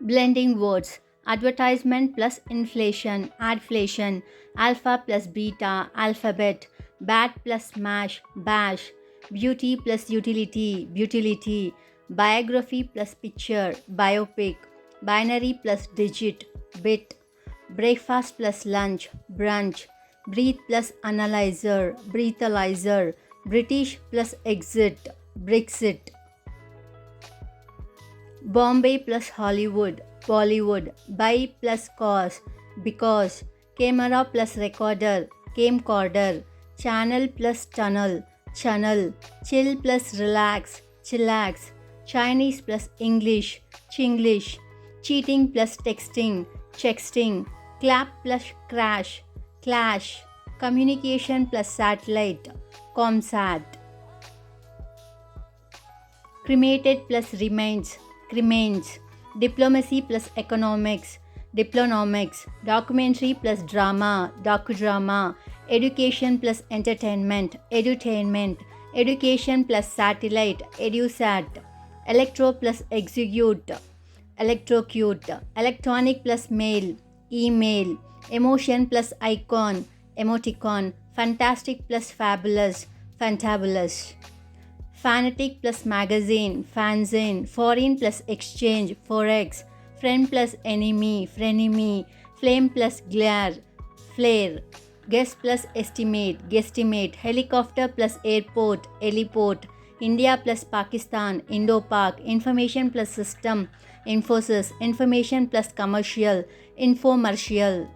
Blending words. Advertisement plus inflation, adflation. Alpha plus beta, alphabet. Bat plus mash, bash. Beauty plus utility, beautility. Biography plus picture, biopic. Binary plus digit, bit. Breakfast plus lunch, brunch. Breathe plus analyzer, breathalyzer. British plus exit, Brexit. Bombay plus Hollywood, Bollywood. By plus cause, because. Camera plus recorder, Camcorder. Channel plus tunnel, Chunnel. Chill plus relax, Chillax. Chinese plus English, Chinglish. Cheating plus texting, Chexting. Clap plus crash, clash. Communication plus satellite, Comsat. Cremated plus remains, Cremains. Diplomacy plus economics, Diplonomics. Documentary plus drama, Docudrama. Education plus entertainment, Edutainment. Education plus satellite, Edusat. Electro plus execute, Electrocute. Electronic plus mail, email. Emotion plus icon, emoticon. Fantastic plus fabulous, fantabulous. Fanatic plus magazine, fanzine. Foreign plus exchange, forex. Friend plus enemy, frenemy. Flame plus glare, flare. Guess plus estimate, guesstimate. Helicopter plus airport, heliport. India plus Pakistan, Indo-Pak. Information plus system, Infosys. Information plus commercial, infomercial.